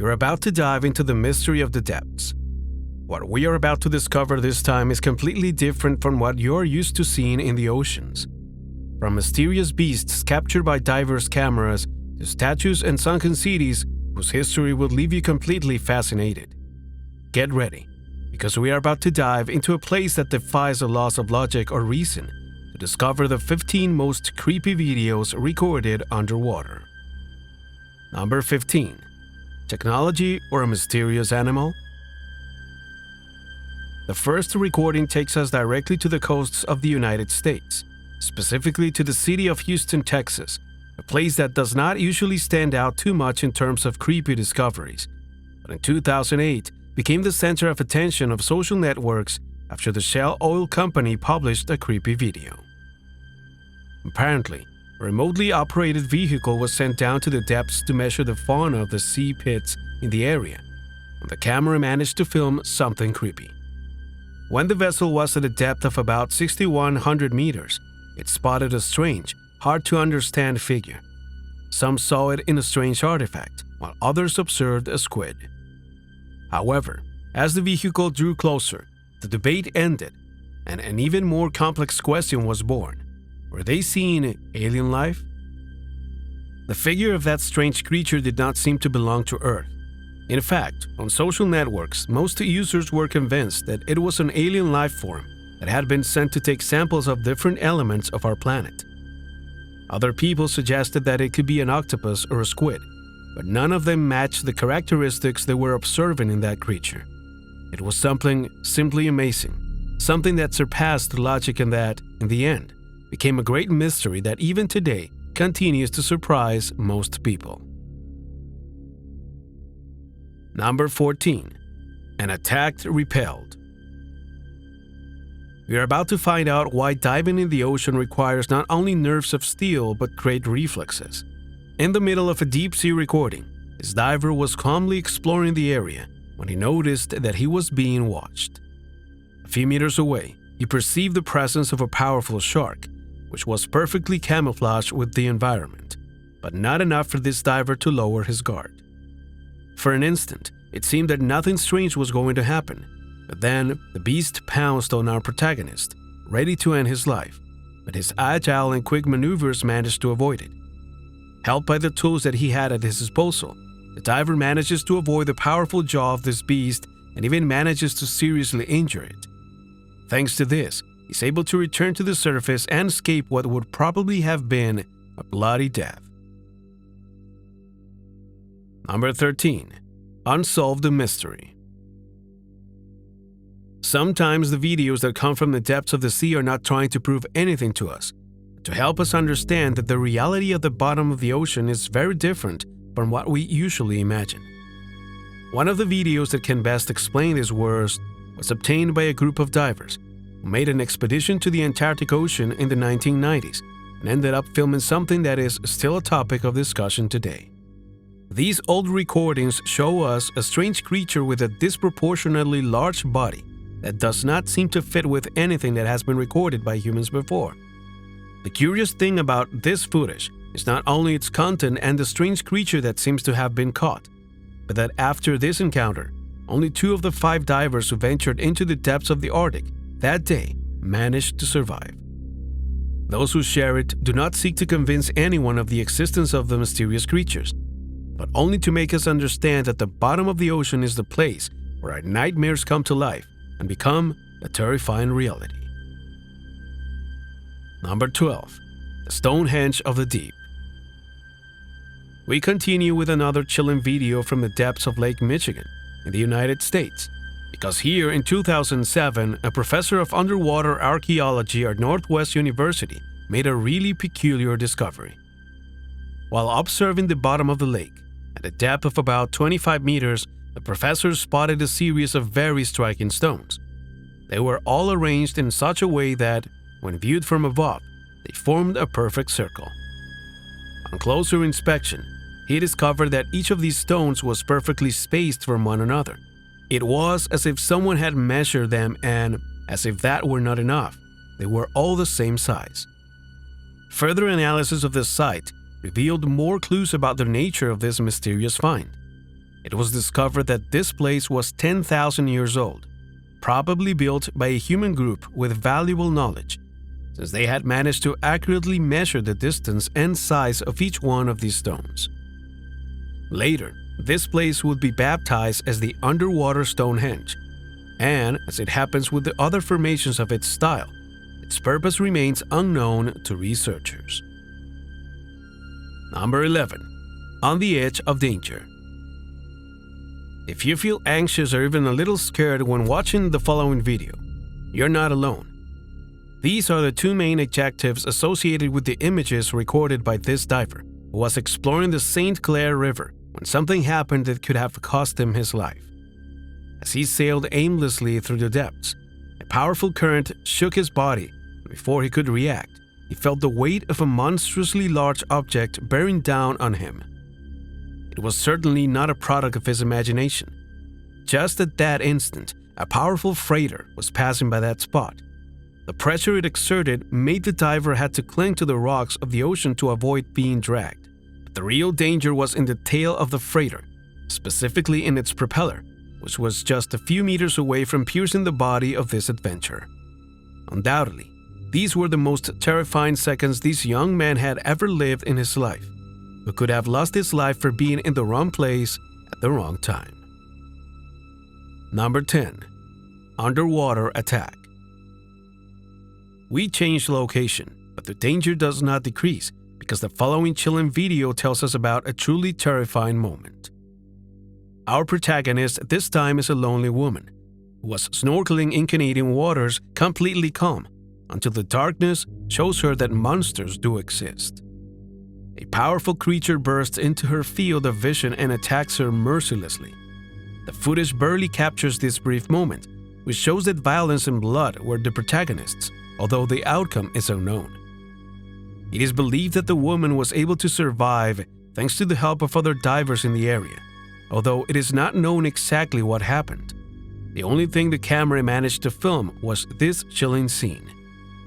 You're about to dive into the mystery of the depths. What we are about to discover this time is completely different from what you're used to seeing in the oceans. From mysterious beasts captured by divers' cameras to statues and sunken cities whose history will leave you completely fascinated. Get ready, because we are about to dive into a place that defies the laws of logic or reason to discover the 15 most creepy videos recorded underwater. Number 15. Technology or a mysterious animal? The first recording takes us directly to the coasts of the United States, specifically to the city of Houston, Texas, a place that does not usually stand out too much in terms of creepy discoveries, but in 2008 became the center of attention of social networks after the Shell Oil Company published a creepy video. Apparently, a remotely operated vehicle was sent down to the depths to measure the fauna of the sea pits in the area, and the camera managed to film something creepy. When the vessel was at a depth of about 6,100 meters, it spotted a strange, hard-to-understand figure. Some saw it in a strange artifact, while others observed a squid. However, as the vehicle drew closer, the debate ended, and an even more complex question was born. Were they seeing alien life? The figure of that strange creature did not seem to belong to Earth. In fact, on social networks, most users were convinced that it was an alien life form that had been sent to take samples of different elements of our planet. Other people suggested that it could be an octopus or a squid, but none of them matched the characteristics they were observing in that creature. It was something simply amazing, something that surpassed logic and that, in the end, became a great mystery that even today continues to surprise most people. Number 14. An attacked repelled. We are about to find out why diving in the ocean requires not only nerves of steel but great reflexes. In the middle of a deep-sea recording, this diver was calmly exploring the area when he noticed that he was being watched. A few meters away, he perceived the presence of a powerful shark, which was perfectly camouflaged with the environment, but not enough for this diver to lower his guard. For an instant, it seemed that nothing strange was going to happen, but then the beast pounced on our protagonist, ready to end his life, but his agile and quick maneuvers managed to avoid it. Helped by the tools that he had at his disposal, the diver manages to avoid the powerful jaw of this beast and even manages to seriously injure it. Thanks to this, he's able to return to the surface and escape what would probably have been a bloody death. Number 13. Unsolved mystery. Sometimes the videos that come from the depths of the sea are not trying to prove anything to us, but to help us understand that the reality of the bottom of the ocean is very different from what we usually imagine. One of the videos that can best explain this was obtained by a group of divers who made an expedition to the Antarctic Ocean in the 1990s and ended up filming something that is still a topic of discussion today. These old recordings show us a strange creature with a disproportionately large body that does not seem to fit with anything that has been recorded by humans before. The curious thing about this footage is not only its content and the strange creature that seems to have been caught, but that after this encounter, only 2 of the 5 divers who ventured into the depths of the Arctic that day managed to survive. Those who share it do not seek to convince anyone of the existence of the mysterious creatures, but only to make us understand that the bottom of the ocean is the place where our nightmares come to life and become a terrifying reality. Number 12. The Stonehenge of the Deep. We continue with another chilling video from the depths of Lake Michigan in the United States, because here in 2007, a professor of underwater archaeology at Northwest University made a really peculiar discovery. While observing the bottom of the lake, at a depth of about 25 meters, the professor spotted a series of very striking stones. They were all arranged in such a way that, when viewed from above, they formed a perfect circle. On closer inspection, he discovered that each of these stones was perfectly spaced from one another. It was as if someone had measured them, and, as if that were not enough, they were all the same size. Further analysis of this site revealed more clues about the nature of this mysterious find. It was discovered that this place was 10,000 years old, probably built by a human group with valuable knowledge, since they had managed to accurately measure the distance and size of each one of these stones. Later, this place would be baptized as the underwater Stonehenge, and as it happens with the other formations of its style, its purpose remains unknown to researchers. Number 11. On the edge of danger. If you feel anxious or even a little scared when watching the following video, you're not alone. These are the two main adjectives associated with the images recorded by this diver, who was exploring the St. Clair River when something happened that could have cost him his life. As he sailed aimlessly through the depths, a powerful current shook his body, and before he could react, he felt the weight of a monstrously large object bearing down on him. It was certainly not a product of his imagination. Just at that instant, a powerful freighter was passing by that spot. The pressure it exerted made the diver had to cling to the rocks of the ocean to avoid being dragged. But the real danger was in the tail of the freighter, specifically in its propeller, which was just a few meters away from piercing the body of this adventurer. Undoubtedly, these were the most terrifying seconds this young man had ever lived in his life, who could have lost his life for being in the wrong place at the wrong time. Number 10. Underwater attack. We changed location, but the danger does not decrease because the following chilling video tells us about a truly terrifying moment. Our protagonist this time is a lonely woman who was snorkeling in Canadian waters completely calm until the darkness shows her that monsters do exist. A powerful creature bursts into her field of vision and attacks her mercilessly. The footage barely captures this brief moment, which shows that violence and blood were the protagonists, although the outcome is unknown. It is believed that the woman was able to survive thanks to the help of other divers in the area, although it is not known exactly what happened. The only thing the camera managed to film was this chilling scene,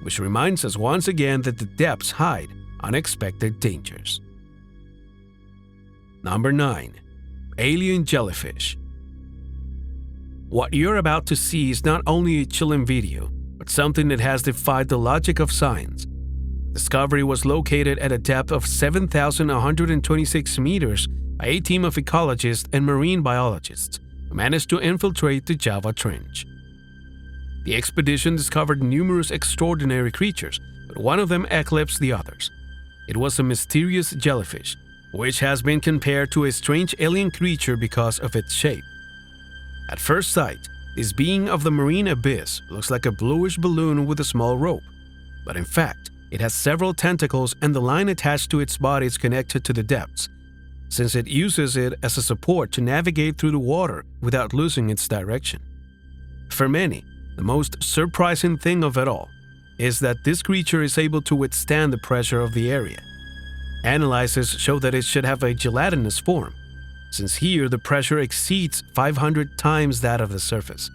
which reminds us once again that the depths hide unexpected dangers. Number 9. Alien jellyfish. What you're about to see is not only a chilling video, but something that has defied the logic of science. The discovery was located at a depth of 7,126 meters by a team of ecologists and marine biologists who managed to infiltrate the Java Trench. The expedition discovered numerous extraordinary creatures, but one of them eclipsed the others. It was a mysterious jellyfish, which has been compared to a strange alien creature because of its shape. At first sight, this being of the marine abyss looks like a bluish balloon with a small rope, but in fact, it has several tentacles and the line attached to its body is connected to the depths, since it uses it as a support to navigate through the water without losing its direction. For many, the most surprising thing of it all is that this creature is able to withstand the pressure of the area. Analyses show that it should have a gelatinous form, since here the pressure exceeds 500 times that of the surface.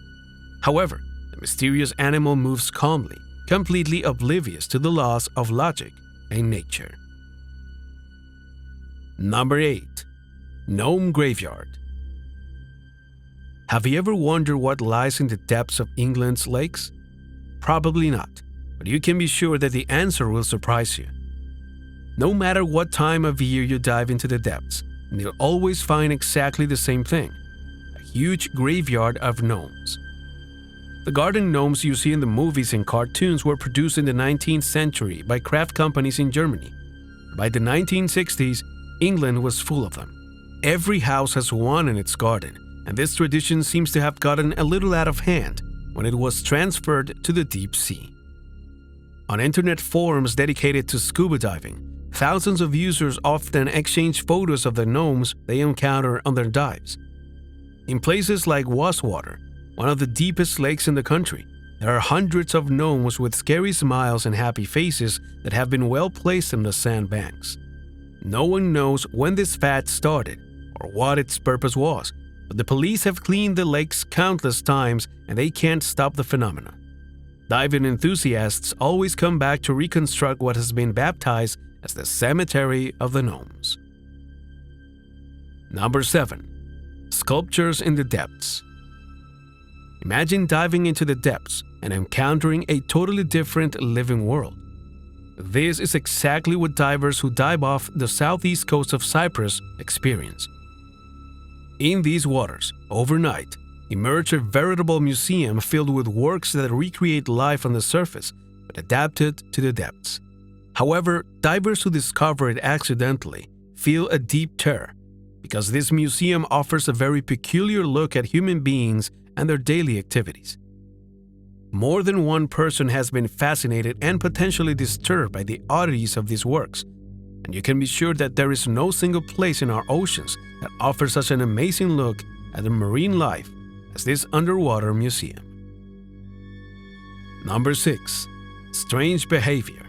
However, the mysterious animal moves calmly, completely oblivious to the laws of logic and nature. Number 8. Gnome Graveyard. Have you ever wondered what lies in the depths of England's lakes? Probably not, but you can be sure that the answer will surprise you. No matter what time of year you dive into the depths, you'll always find exactly the same thing: a huge graveyard of gnomes. The garden gnomes you see in the movies and cartoons were produced in the 19th century by craft companies in Germany. By the 1960s, England was full of them. Every house has one in its garden, and this tradition seems to have gotten a little out of hand when it was transferred to the deep sea. On internet forums dedicated to scuba diving, thousands of users often exchange photos of the gnomes they encounter on their dives. In places like Waswater, one of the deepest lakes in the country, there are hundreds of gnomes with scary smiles and happy faces that have been well placed in the sandbanks. No one knows when this fad started or what its purpose was, but the police have cleaned the lakes countless times and they can't stop the phenomenon. Diving enthusiasts always come back to reconstruct what has been baptized as the Cemetery of the Gnomes. Number 7. Sculptures in the depths. Imagine diving into the depths and encountering a totally different living world. This is exactly what divers who dive off the southeast coast of Cyprus experience. In these waters, overnight, emerge a veritable museum filled with works that recreate life on the surface, but adapted to the depths. However, divers who discover it accidentally feel a deep terror, because this museum offers a very peculiar look at human beings and their daily activities. More than one person has been fascinated and potentially disturbed by the oddities of these works, and you can be sure that there is no single place in our oceans that offers such an amazing look at the marine life as this underwater museum. Number 6. Strange behavior.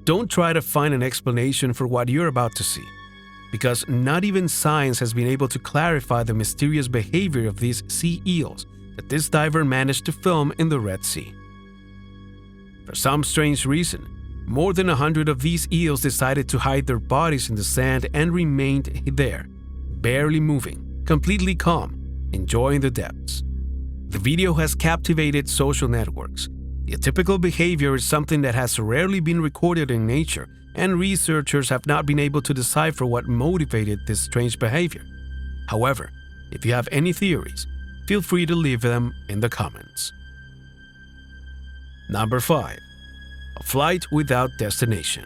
Don't try to find an explanation for what you're about to see, because not even science has been able to clarify the mysterious behavior of these sea eels that this diver managed to film in the Red Sea. For some strange reason, more than 100 of these eels decided to hide their bodies in the sand and remained there, barely moving, completely calm, enjoying the depths. The video has captivated social networks. The atypical behavior is something that has rarely been recorded in nature, and researchers have not been able to decipher what motivated this strange behavior. However, if you have any theories, feel free to leave them in the comments. Number 5. A flight without destination.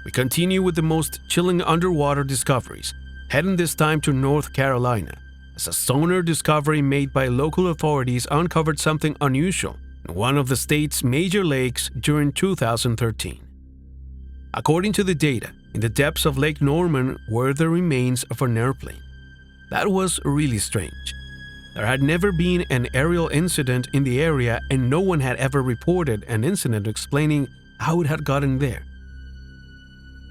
We continue with the most chilling underwater discoveries, heading this time to North Carolina, as a sonar discovery made by local authorities uncovered something unusual in one of the state's major lakes during 2013. According to the data, in the depths of Lake Norman were the remains of an airplane. That was really strange. There had never been an aerial incident in the area, and no one had ever reported an incident explaining how it had gotten there.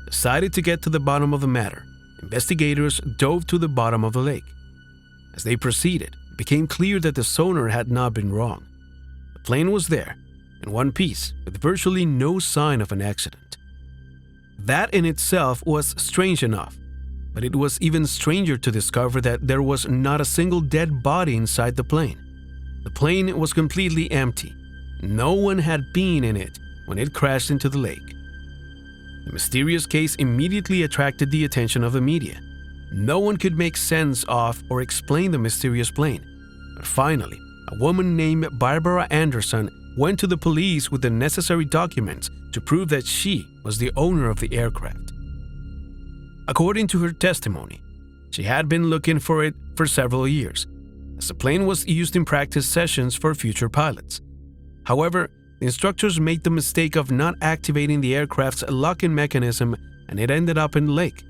Decided to get to the bottom of the matter, investigators dove to the bottom of the lake. As they proceeded, it became clear that the sonar had not been wrong. The plane was there, in one piece, with virtually no sign of an accident. That in itself was strange enough, but it was even stranger to discover that there was not a single dead body inside the plane. The plane was completely empty. No one had been in it when it crashed into the lake. The mysterious case immediately attracted the attention of the media. No one could make sense of or explain the mysterious plane. But finally, a woman named Barbara Anderson went to the police with the necessary documents to prove that she was the owner of the aircraft. According to her testimony, she had been looking for it for several years, as the plane was used in practice sessions for future pilots. However, the instructors made the mistake of not activating the aircraft's locking mechanism, and it ended up in the lake,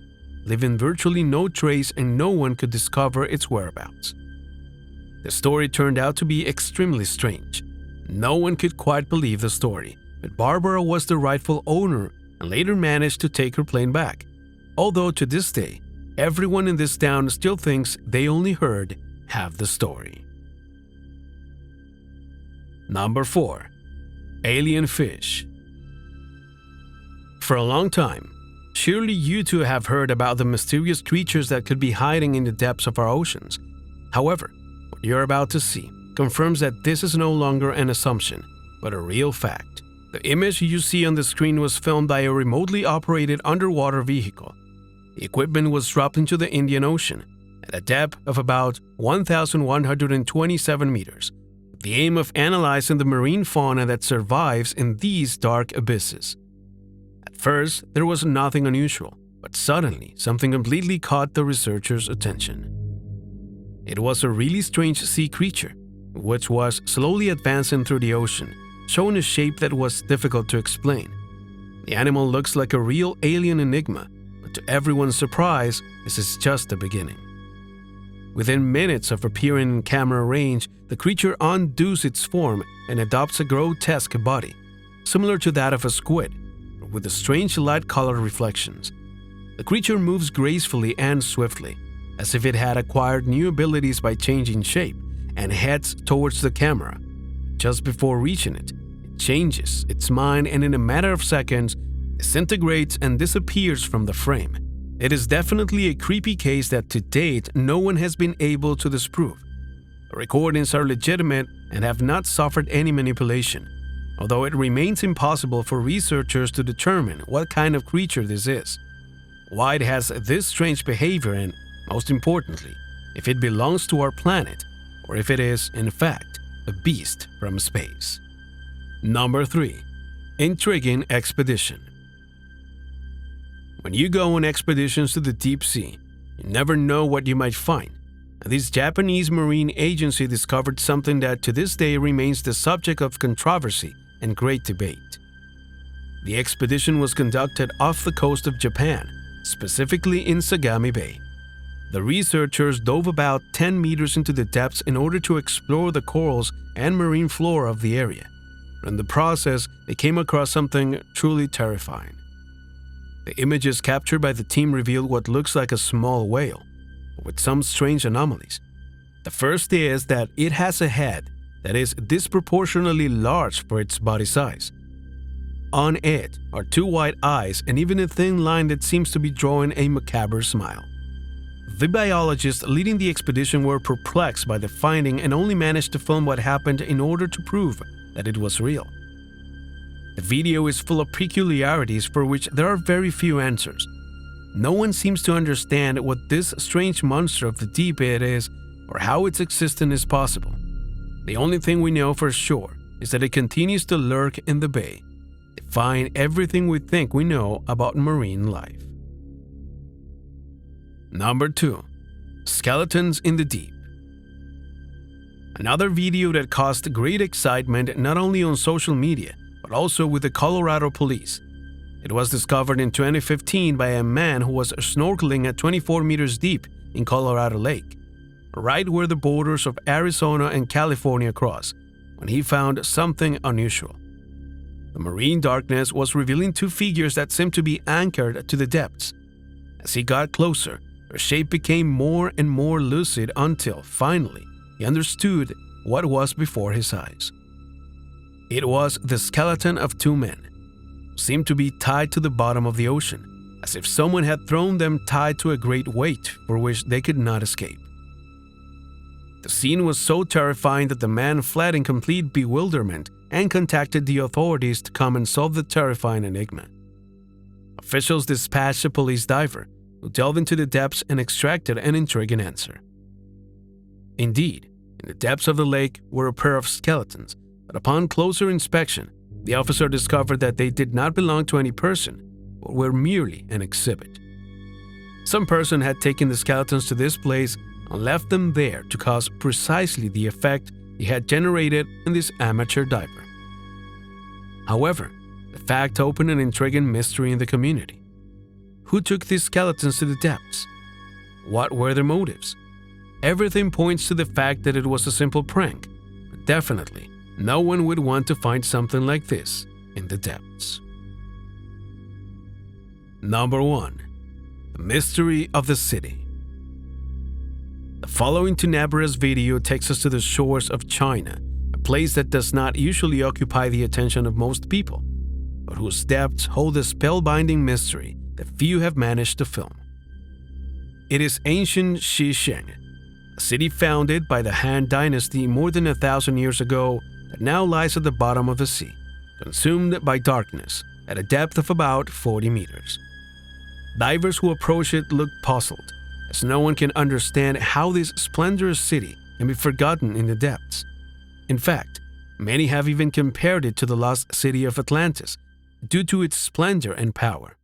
leaving virtually no trace, and no one could discover its whereabouts. The story turned out to be extremely strange. No one could quite believe the story, but Barbara was the rightful owner and later managed to take her plane back. Although to this day, everyone in this town still thinks they only heard half the story. Number 4. Alien fish. For a long time, surely you too have heard about the mysterious creatures that could be hiding in the depths of our oceans. However, what you're about to see confirms that this is no longer an assumption, but a real fact. The image you see on the screen was filmed by a remotely operated underwater vehicle. The equipment was dropped into the Indian Ocean at a depth of about 1,127 meters, with the aim of analyzing the marine fauna that survives in these dark abysses. At first, there was nothing unusual, but suddenly something completely caught the researchers' attention. It was a really strange sea creature, which was slowly advancing through the ocean, showing a shape that was difficult to explain. The animal looks like a real alien enigma, but to everyone's surprise, this is just the beginning. Within minutes of appearing in camera range, the creature undoes its form and adopts a grotesque body, similar to that of a squid, with the strange light-colored reflections. The creature moves gracefully and swiftly, as if it had acquired new abilities by changing shape, and heads towards the camera. Just before reaching it, it changes its mind and in a matter of seconds, disintegrates and disappears from the frame. It is definitely a creepy case that to date no one has been able to disprove. The recordings are legitimate and have not suffered any manipulation, although it remains impossible for researchers to determine what kind of creature this is, why it has this strange behavior, and, most importantly, if it belongs to our planet or if it is, in fact, a beast from space. Number 3. Intriguing expedition. When you go on expeditions to the deep sea, you never know what you might find. This Japanese marine agency discovered something that to this day remains the subject of controversy and great debate. The expedition was conducted off the coast of Japan, specifically in Sagami Bay. The researchers dove about 10 meters into the depths in order to explore the corals and marine flora of the area. In the process, they came across something truly terrifying. The images captured by the team revealed what looks like a small whale, with some strange anomalies. The first is that it has a head that is disproportionately large for its body size. On it are 2 white eyes and even a thin line that seems to be drawing a macabre smile. The biologists leading the expedition were perplexed by the finding and only managed to film what happened in order to prove that it was real. The video is full of peculiarities for which there are very few answers. No one seems to understand what this strange monster of the deep is or how its existence is possible. The only thing we know for sure is that it continues to lurk in the bay, defying everything we think we know about marine life. Number 2. Skeletons in the deep. Another video that caused great excitement not only on social media, but also with the Colorado police. It was discovered in 2015 by a man who was snorkeling at 24 meters deep in Colorado Lake, right where the borders of Arizona and California cross, when he found something unusual. The marine darkness was revealing 2 figures that seemed to be anchored to the depths. As he got closer, their shape became more and more lucid until, finally, he understood what was before his eyes. It was the skeleton of 2 men, who seemed to be tied to the bottom of the ocean, as if someone had thrown them tied to a great weight for which they could not escape. The scene was so terrifying that the man fled in complete bewilderment and contacted the authorities to come and solve the terrifying enigma. Officials dispatched a police diver, who delved into the depths and extracted an intriguing answer. Indeed, in the depths of the lake were a pair of skeletons, but upon closer inspection, the officer discovered that they did not belong to any person, but were merely an exhibit. Some person had taken the skeletons to this place and left them there to cause precisely the effect he had generated in this amateur diver. However, the fact opened an intriguing mystery in the community. Who took these skeletons to the depths? What were their motives? Everything points to the fact that it was a simple prank, but definitely no one would want to find something like this in the depths. Number 1. The Mystery of the City. The following tenebrous video takes us to the shores of China, a place that does not usually occupy the attention of most people, but whose depths hold a spellbinding mystery that few have managed to film. It is ancient Xisheng, a city founded by the Han Dynasty more than 1,000 years ago that now lies at the bottom of the sea, consumed by darkness at a depth of about 40 meters. Divers who approach it look puzzled, as no one can understand how this splendorous city can be forgotten in the depths. In fact, many have even compared it to the lost city of Atlantis due to its splendor and power.